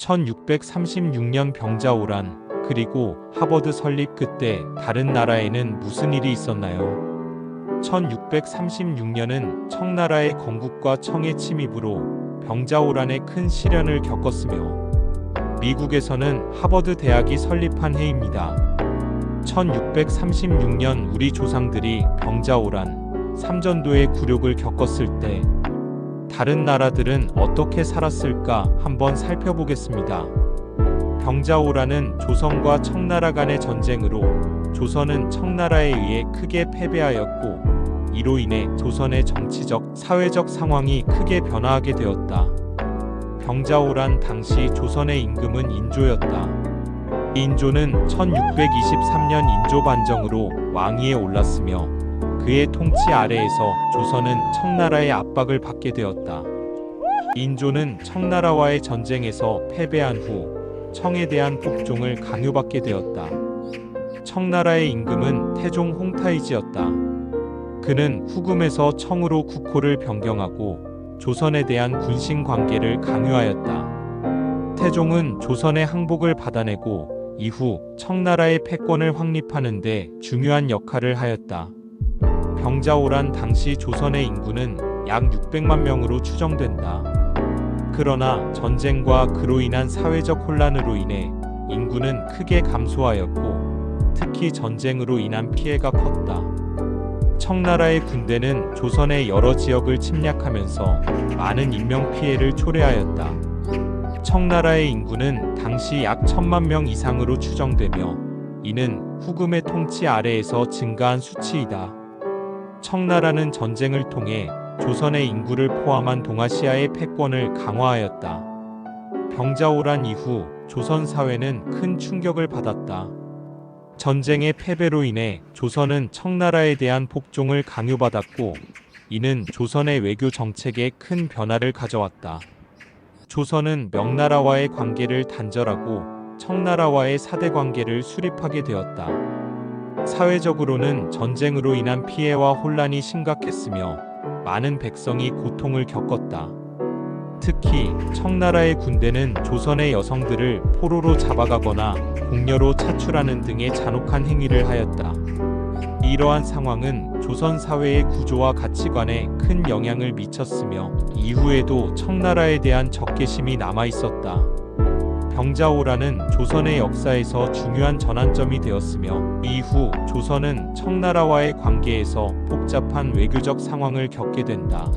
1636년 병자호란, 그리고 하버드 설립 그때 다른 나라에는 무슨 일이 있었나요? 1636년은 청나라의 건국과 청의 침입으로 병자호란의 큰 시련을 겪었으며 미국에서는 하버드 대학이 설립한 해입니다. 1636년 우리 조상들이 병자호란, 삼전도의 굴욕을 겪었을 때 다른 나라들은 어떻게 살았을까 한번 살펴보겠습니다. 병자호란은 조선과 청나라 간의 전쟁으로 조선은 청나라에 의해 크게 패배하였고 이로 인해 조선의 정치적, 사회적 상황이 크게 변화하게 되었다. 병자호란 당시 조선의 임금은 인조였다. 인조는 1623년 인조 반정으로 왕위에 올랐으며 그의 통치 아래에서 조선은 청나라의 압박을 받게 되었다. 인조는 청나라와의 전쟁에서 패배한 후 청에 대한 복종을 강요받게 되었다. 청나라의 임금은 태종 홍타이지였다. 그는 후금에서 청으로 국호를 변경하고 조선에 대한 군신 관계를 강요하였다. 태종은 조선의 항복을 받아내고 이후 청나라의 패권을 확립하는 데 중요한 역할을 하였다. 병자호란 당시 조선의 인구는 약 600만 명으로 추정된다. 그러나 전쟁과 그로 인한 사회적 혼란으로 인해 인구는 크게 감소하였고 특히 전쟁으로 인한 피해가 컸다. 청나라의 군대는 조선의 여러 지역을 침략하면서 많은 인명피해를 초래하였다. 청나라의 인구는 당시 약 1000만 명 이상으로 추정되며 이는 후금의 통치 아래에서 증가한 수치이다. 청나라는 전쟁을 통해 조선의 인구를 포함한 동아시아의 패권을 강화하였다. 병자호란 이후 조선 사회는 큰 충격을 받았다. 전쟁의 패배로 인해 조선은 청나라에 대한 복종을 강요받았고 이는 조선의 외교 정책에 큰 변화를 가져왔다. 조선은 명나라와의 관계를 단절하고 청나라와의 사대 관계를 수립하게 되었다. 사회적으로는 전쟁으로 인한 피해와 혼란이 심각했으며 많은 백성이 고통을 겪었다. 특히 청나라의 군대는 조선의 여성들을 포로로 잡아가거나 공녀로 차출하는 등의 잔혹한 행위를 하였다. 이러한 상황은 조선 사회의 구조와 가치관에 큰 영향을 미쳤으며 이후에도 청나라에 대한 적개심이 남아있었다. 병자호란은 조선의 역사에서 중요한 전환점이 되었으며 이후 조선은 청나라와의 관계에서 복잡한 외교적 상황을 겪게 된다.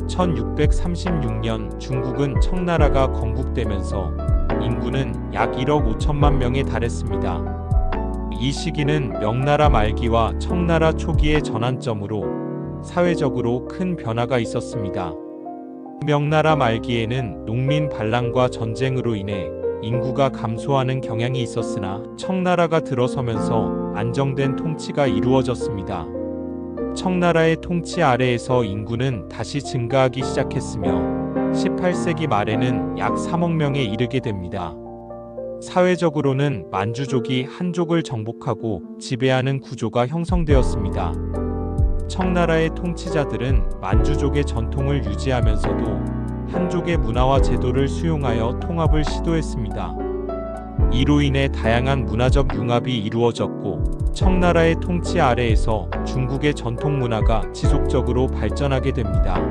1636년 중국은 청나라가 건국되면서 인구는 약 1억 5천만 명에 달했습니다. 이 시기는 명나라 말기와 청나라 초기의 전환점으로 사회적으로 큰 변화가 있었습니다. 명나라 말기에는 농민 반란과 전쟁으로 인해 인구가 감소하는 경향이 있었으나 청나라가 들어서면서 안정된 통치가 이루어졌습니다. 청나라의 통치 아래에서 인구는 다시 증가하기 시작했으며 18세기 말에는 약 3억 명에 이르게 됩니다. 사회적으로는 만주족이 한족을 정복하고 지배하는 구조가 형성되었습니다. 청나라의 통치자들은 만주족의 전통을 유지하면서도 한족의 문화와 제도를 수용하여 통합을 시도했습니다. 이로 인해 다양한 문화적 융합이 이루어졌고 청나라의 통치 아래에서 중국의 전통 문화가 지속적으로 발전하게 됩니다.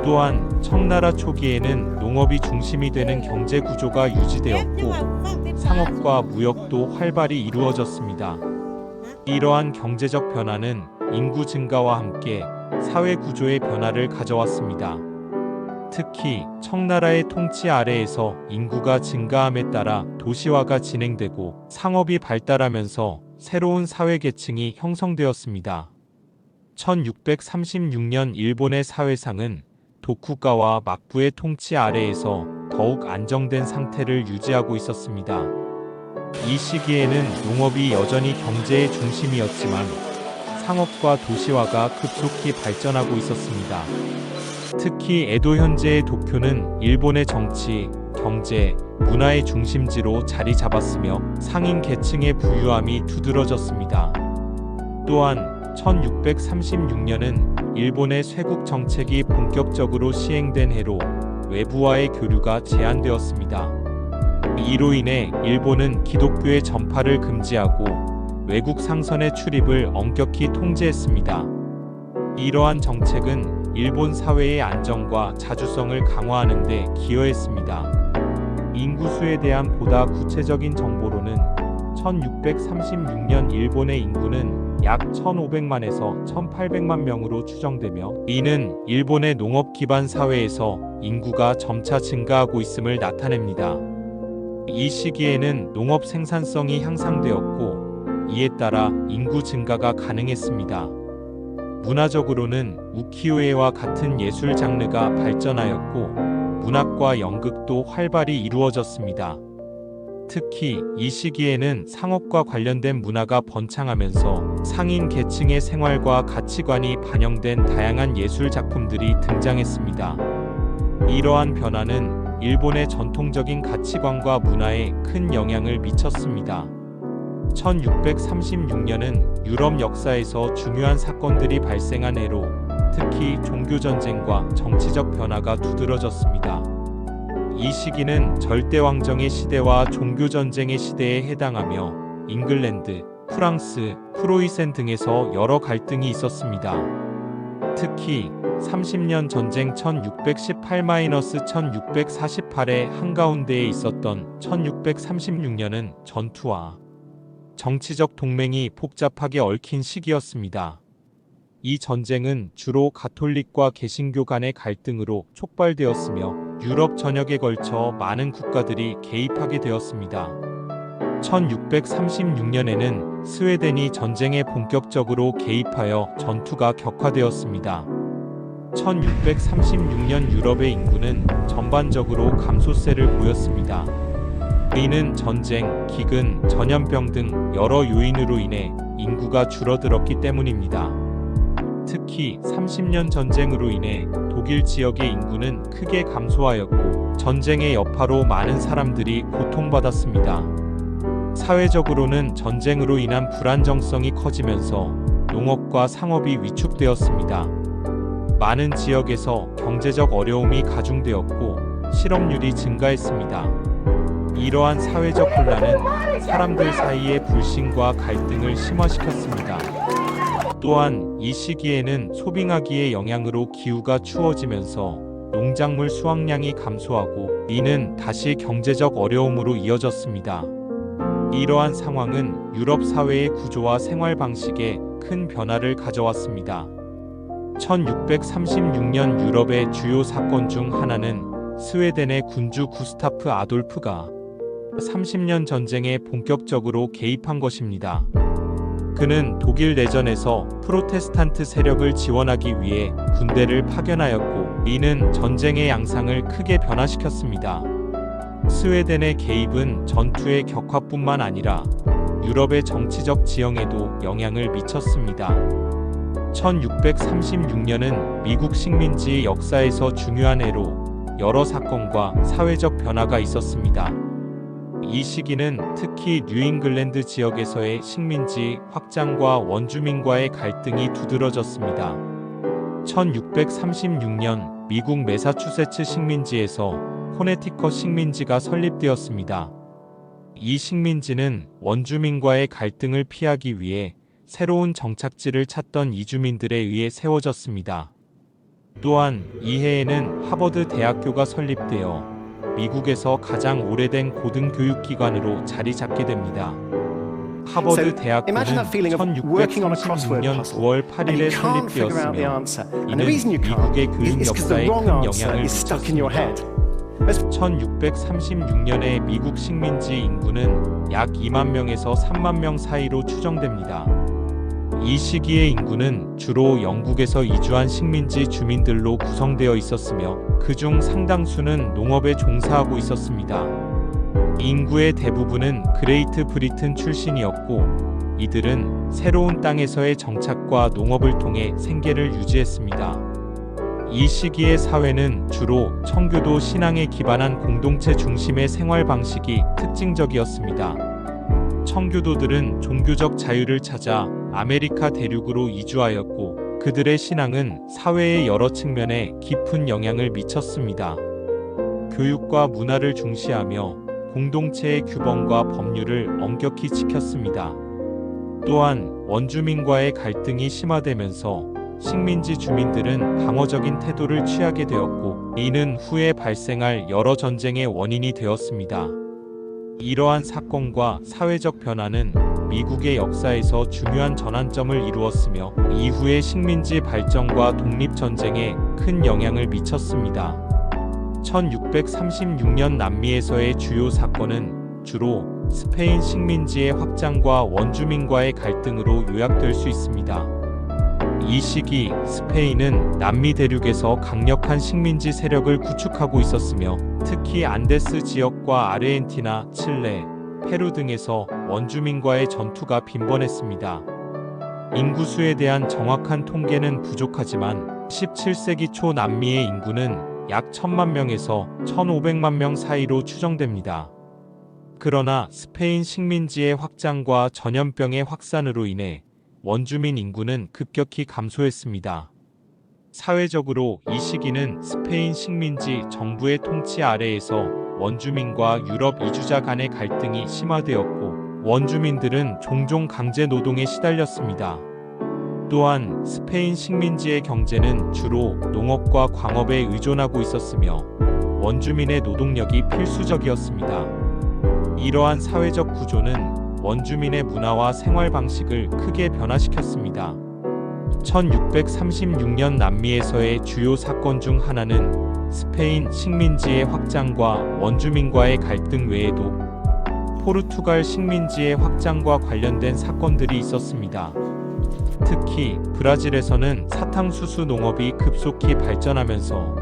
또한 청나라 초기에는 농업이 중심이 되는 경제 구조가 유지되었고 상업과 무역도 활발히 이루어졌습니다. 이러한 경제적 변화는 인구 증가와 함께 사회 구조의 변화를 가져왔습니다. 특히 청나라의 통치 아래에서 인구가 증가함에 따라 도시화가 진행되고 상업이 발달하면서 새로운 사회 계층이 형성되었습니다. 1636년 일본의 사회상은 도쿠가와 막부의 통치 아래에서 더욱 안정된 상태를 유지하고 있었습니다. 이 시기에는 농업이 여전히 경제의 중심이었지만 상업과 도시화가 급속히 발전하고 있었습니다. 특히 에도 현재의 도쿄는 일본의 정치, 경제, 문화의 중심지로 자리 잡았으며 상인 계층의 부유함이 두드러졌습니다. 또한 1636년은 일본의 쇄국 정책이 본격적으로 시행된 해로 외부와의 교류가 제한되었습니다. 이로 인해 일본은 기독교의 전파를 금지하고 외국 상선의 출입을 엄격히 통제했습니다. 이러한 정책은 일본 사회의 안정과 자주성을 강화하는 데 기여했습니다. 인구수에 대한 보다 구체적인 정보로는 1636년 일본의 인구는 약 1500만에서 1800만 명으로 추정되며, 이는 일본의 농업 기반 사회에서 인구가 점차 증가하고 있음을 나타냅니다. 이 시기에는 농업 생산성이 향상되었고, 이에 따라 인구 증가가 가능했습니다. 문화적으로는 우키요-에와 같은 예술 장르가 발전하였고, 문학과 연극도 활발히 이루어졌습니다. 특히 이 시기에는 상업과 관련된 문화가 번창하면서 상인 계층의 생활과 가치관이 반영된 다양한 예술 작품들이 등장했습니다. 이러한 변화는 일본의 전통적인 가치관과 문화에 큰 영향을 미쳤습니다. 1636년은 유럽 역사에서 중요한 사건들이 발생한 해로, 특히 종교전쟁과 정치적 변화가 두드러졌습니다. 이 시기는 절대왕정의 시대와 종교전쟁의 시대에 해당하며 잉글랜드, 프랑스, 프로이센 등에서 여러 갈등이 있었습니다. 특히 30년 전쟁 1618-1648의 한가운데에 있었던 1636년은 전투와 정치적 동맹이 복잡하게 얽힌 시기였습니다. 이 전쟁은 주로 가톨릭과 개신교 간의 갈등으로 촉발되었으며 유럽 전역에 걸쳐 많은 국가들이 개입하게 되었습니다. 1636년에는 스웨덴이 전쟁에 본격적으로 개입하여 전투가 격화되었습니다. 1636년 유럽의 인구는 전반적으로 감소세를 보였습니다. 이는 전쟁, 기근, 전염병 등 여러 요인으로 인해 인구가 줄어들었기 때문입니다. 특히 30년 전쟁으로 인해 독일 지역의 인구는 크게 감소하였고, 전쟁의 여파로 많은 사람들이 고통받았습니다. 사회적으로는 전쟁으로 인한 불안정성이 커지면서 농업과 상업이 위축되었습니다. 많은 지역에서 경제적 어려움이 가중되었고, 실업률이 증가했습니다. 이러한 사회적 혼란은 사람들 사이의 불신과 갈등을 심화시켰습니다. 또한 이 시기에는 소빙하기의 영향으로 기후가 추워지면서 농작물 수확량이 감소하고, 이는 다시 경제적 어려움으로 이어졌습니다. 이러한 상황은 유럽 사회의 구조와 생활 방식에 큰 변화를 가져왔습니다. 1636년 유럽의 주요 사건 중 하나는 스웨덴의 군주 구스타프 아돌프가 30년 전쟁에 본격적으로 개입한 것입니다. 그는 독일 내전에서 프로테스탄트 세력을 지원하기 위해 군대를 파견하였고, 이는 전쟁의 양상을 크게 변화시켰습니다. 스웨덴의 개입은 전투의 격화뿐만 아니라 유럽의 정치적 지형에도 영향을 미쳤습니다. 1636년은 미국 식민지 역사에서 중요한 해로 여러 사건과 사회적 변화가 있었습니다. 이 시기는 특히 뉴잉글랜드 지역에서의 식민지 확장과 원주민과의 갈등이 두드러졌습니다. 1636년 미국 매사추세츠 식민지에서 코네티컷 식민지가 설립되었습니다. 이 식민지는 원주민과의 갈등을 피하기 위해 새로운 정착지를 찾던 이주민들에 의해 세워졌습니다. 또한 이 해에는 하버드 대학교가 설립되어 미국에서 가장 오래된 고등교육기관으로 자리 잡게 됩니다. 하버드 대학교는 1636년 9월 8일에 설립되었으며, 이는 미국의 교육 역사에 큰 영향을 미쳤습니다. 1636년에 미국 식민지 인구는 약 2만 명에서 3만 명 사이로 추정됩니다. 이 시기의 인구는 주로 영국에서 이주한 식민지 주민들로 구성되어 있었으며, 그중 상당수는 농업에 종사하고 있었습니다. 인구의 대부분은 그레이트 브리튼 출신이었고, 이들은 새로운 땅에서의 정착과 농업을 통해 생계를 유지했습니다. 이 시기의 사회는 주로 청교도 신앙에 기반한 공동체 중심의 생활 방식이 특징적이었습니다. 청교도들은 종교적 자유를 찾아 아메리카 대륙으로 이주하였고, 그들의 신앙은 사회의 여러 측면에 깊은 영향을 미쳤습니다. 교육과 문화를 중시하며 공동체의 규범과 법률을 엄격히 지켰습니다. 또한 원주민과의 갈등이 심화되면서 식민지 주민들은 방어적인 태도를 취하게 되었고, 이는 후에 발생할 여러 전쟁의 원인이 되었습니다. 이러한 사건과 사회적 변화는 미국의 역사에서 중요한 전환점을 이루었으며 이후의 식민지 발전과 독립전쟁에 큰 영향을 미쳤습니다. 1636년 남미에서의 주요 사건은 주로 스페인 식민지의 확장과 원주민과의 갈등으로 요약될 수 있습니다. 이 시기 스페인은 남미 대륙에서 강력한 식민지 세력을 구축하고 있었으며, 특히 안데스 지역과 아르헨티나, 칠레, 페루 등에서 원주민과의 전투가 빈번했습니다. 인구수에 대한 정확한 통계는 부족하지만 17세기 초 남미의 인구는 약 1000만 명에서 1500만 명 사이로 추정됩니다. 그러나 스페인 식민지의 확장과 전염병의 확산으로 인해 원주민 인구는 급격히 감소했습니다. 사회적으로 이 시기는 스페인 식민지 정부의 통치 아래에서 원주민과 유럽 이주자 간의 갈등이 심화되었고, 원주민들은 종종 강제 노동에 시달렸습니다. 또한 스페인 식민지의 경제는 주로 농업과 광업에 의존하고 있었으며 원주민의 노동력이 필수적이었습니다. 이러한 사회적 구조는 원주민의 문화와 생활 방식을 크게 변화시켰습니다. 1636년 남미에서의 주요 사건 중 하나는 스페인 식민지의 확장과 원주민과의 갈등 외에도 포르투갈 식민지의 확장과 관련된 사건들이 있었습니다. 특히 브라질에서는 사탕수수 농업이 급속히 발전하면서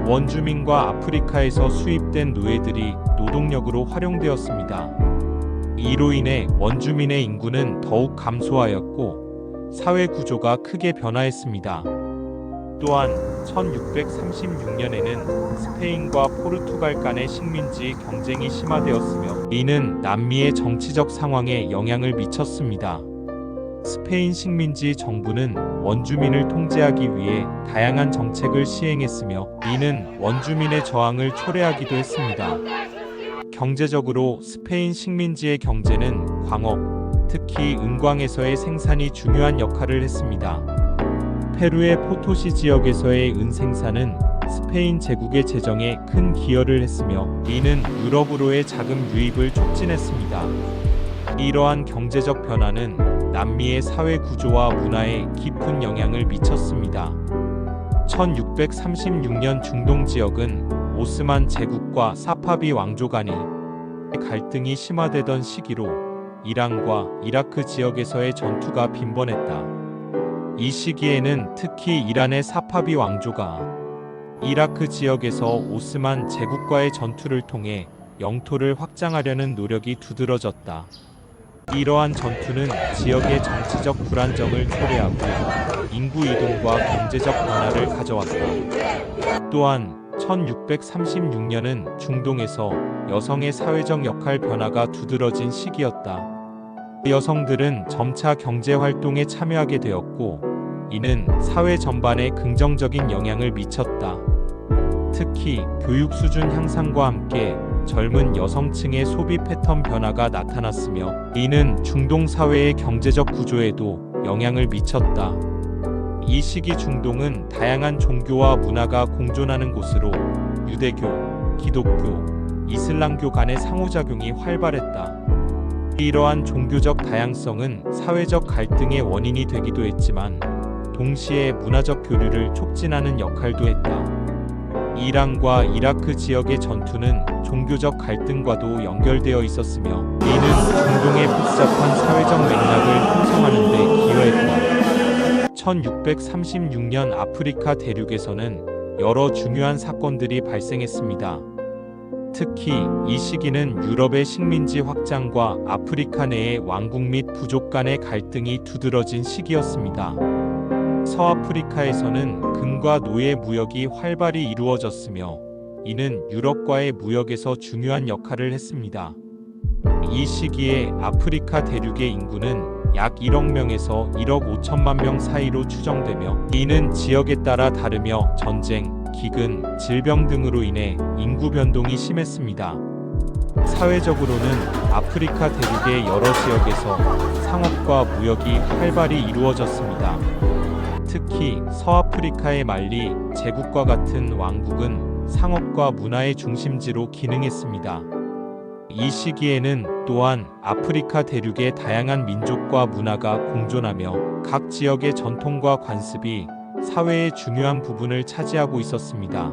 원주민과 아프리카에서 수입된 노예들이 노동력으로 활용되었습니다. 이로 인해 원주민의 인구는 더욱 감소하였고 사회 구조가 크게 변화했습니다. 또한 1636년에는 스페인과 포르투갈 간의 식민지 경쟁이 심화되었으며, 이는 남미의 정치적 상황에 영향을 미쳤습니다. 스페인 식민지 정부는 원주민을 통제하기 위해 다양한 정책을 시행했으며, 이는 원주민의 저항을 초래하기도 했습니다. 경제적으로 스페인 식민지의 경제는 광업, 특히 은광에서의 생산이 중요한 역할을 했습니다. 페루의 포토시 지역에서의 은 생산은 스페인 제국의 재정에 큰 기여를 했으며, 이는 유럽으로의 자금 유입을 촉진했습니다. 이러한 경제적 변화는 남미의 사회 구조와 문화에 깊은 영향을 미쳤습니다. 1636년 중동 지역은 오스만 제국과 사파비 왕조 간의 갈등이 심화되던 시기로 이란과 이라크 지역에서의 전투가 빈번했다. 이 시기에는 특히 이란의 사파비 왕조가 이라크 지역에서 오스만 제국과의 전투를 통해 영토를 확장하려는 노력이 두드러졌다. 이러한 전투는 지역의 정치적 불안정을 초래하고 인구 이동과 경제적 변화를 가져왔다. 또한 1636년은 중동에서 여성의 사회적 역할 변화가 두드러진 시기였다. 여성들은 점차 경제 활동에 참여하게 되었고, 이는 사회 전반에 긍정적인 영향을 미쳤다. 특히 교육 수준 향상과 함께 젊은 여성층의 소비 패턴 변화가 나타났으며, 이는 중동 사회의 경제적 구조에도 영향을 미쳤다. 이 시기 중동은 다양한 종교와 문화가 공존하는 곳으로 유대교, 기독교, 이슬람교 간의 상호작용이 활발했다. 이러한 종교적 다양성은 사회적 갈등의 원인이 되기도 했지만 동시에 문화적 교류를 촉진하는 역할도 했다. 이란과 이라크 지역의 전투는 종교적 갈등과도 연결되어 있었으며, 이는 중동의 복잡한 사회적 맥락을 형성하는 데 기여했다. 1636년 아프리카 대륙에서는 여러 중요한 사건들이 발생했습니다. 특히 이 시기는 유럽의 식민지 확장과 아프리카 내의 왕국 및 부족 간의 갈등이 두드러진 시기였습니다. 서아프리카에서는 금과 노예 무역이 활발히 이루어졌으며, 이는 유럽과의 무역에서 중요한 역할을 했습니다. 이 시기에 아프리카 대륙의 인구는 약 1억 명에서 1억 5천만 명 사이로 추정되며, 이는 지역에 따라 다르며 전쟁, 기근, 질병 등으로 인해 인구 변동이 심했습니다. 사회적으로는 아프리카 대륙의 여러 지역에서 상업과 무역이 활발히 이루어졌습니다. 특히 서아프리카의 말리, 제국과 같은 왕국은 상업과 문화의 중심지로 기능했습니다. 이 시기에는 또한 아프리카 대륙의 다양한 민족과 문화가 공존하며 각 지역의 전통과 관습이 사회의 중요한 부분을 차지하고 있었습니다.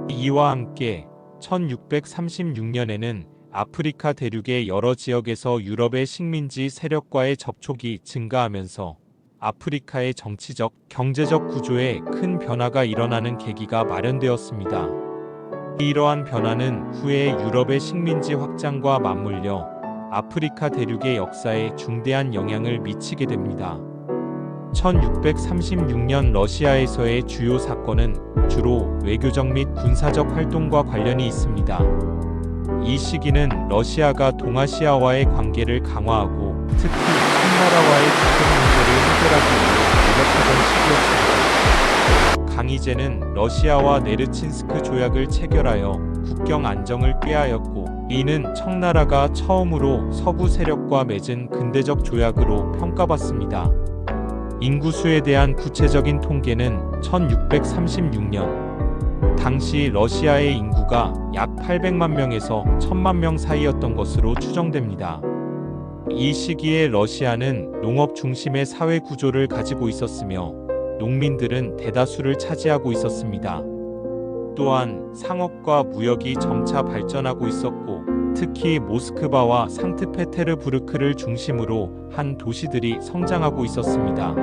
이와 함께 1636년에는 아프리카 대륙의 여러 지역에서 유럽의 식민지 세력과의 접촉이 증가하면서 아프리카의 정치적, 경제적 구조에 큰 변화가 일어나는 계기가 마련되었습니다. 이러한 변화는 후에 유럽의 식민지 확장과 맞물려 아프리카 대륙의 역사에 중대한 영향을 미치게 됩니다. 1636년 러시아에서의 주요 사건은 주로 외교적 및 군사적 활동과 관련이 있습니다. 이 시기는 러시아가 동아시아와의 관계를 강화하고 특히 청나라와의 국경 문제를 해결하기 위해 노력하던 시기였습니다. 강희제는 러시아와 네르친스크 조약을 체결하여 국경 안정을 꾀하였고, 이는 청나라가 처음으로 서구 세력과 맺은 근대적 조약으로 평가받습니다. 인구수에 대한 구체적인 통계는 1636년 당시 러시아의 인구가 약 800만 명에서 1000만 명 사이였던 것으로 추정됩니다. 이 시기에 러시아는 농업 중심의 사회 구조를 가지고 있었으며 농민들은 대다수를 차지하고 있었습니다. 또한 상업과 무역이 점차 발전하고 있었고, 특히 모스크바와 상트페테르부르크를 중심으로 한 도시들이 성장하고 있었습니다.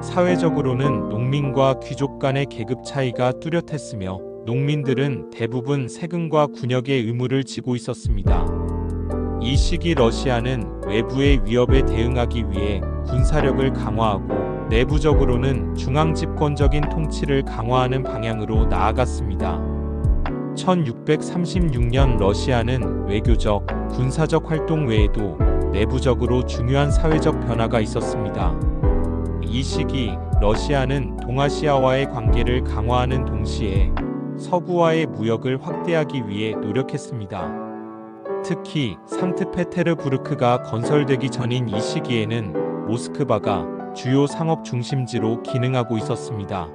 사회적으로는 농민과 귀족 간의 계급 차이가 뚜렷했으며 농민들은 대부분 세금과 군역의 의무를 지고 있었습니다. 이 시기 러시아는 외부의 위협에 대응하기 위해 군사력을 강화하고 내부적으로는 중앙집권적인 통치를 강화하는 방향으로 나아갔습니다. 1636년 러시아는 외교적, 군사적 활동 외에도 내부적으로 중요한 사회적 변화가 있었습니다. 이 시기 러시아는 동아시아와의 관계를 강화하는 동시에 서구와의 무역을 확대하기 위해 노력했습니다. 특히 상트페테르부르크가 건설되기 전인 이 시기에는 모스크바가 주요 상업 중심지로 기능하고 있었습니다.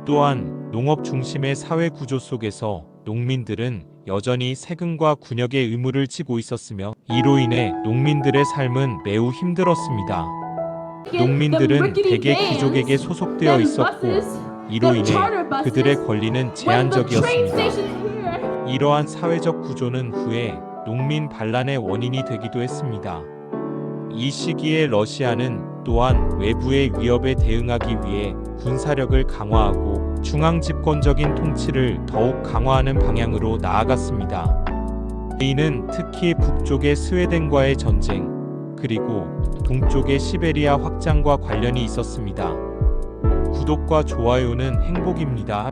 또한 농업 중심의 사회 구조 속에서 농민들은 여전히 세금과 군역의 의무를 지고 있었으며, 이로 인해 농민들의 삶은 매우 힘들었습니다. 농민들은 대개 귀족에게 소속되어 있었고, 이로 인해 그들의 권리는 제한적이었습니다. 이러한 사회적 구조는 후에 농민 반란의 원인이 되기도 했습니다. 이 시기에 러시아는 또한 외부의 위협에 대응하기 위해 군사력을 강화하고 중앙집권적인 통치를 더욱 강화하는 방향으로 나아갔습니다. 이는 특히 북쪽의 스웨덴과의 전쟁, 그리고 동쪽의 시베리아 확장과 관련이 있었습니다. 구독과 좋아요는 행복입니다.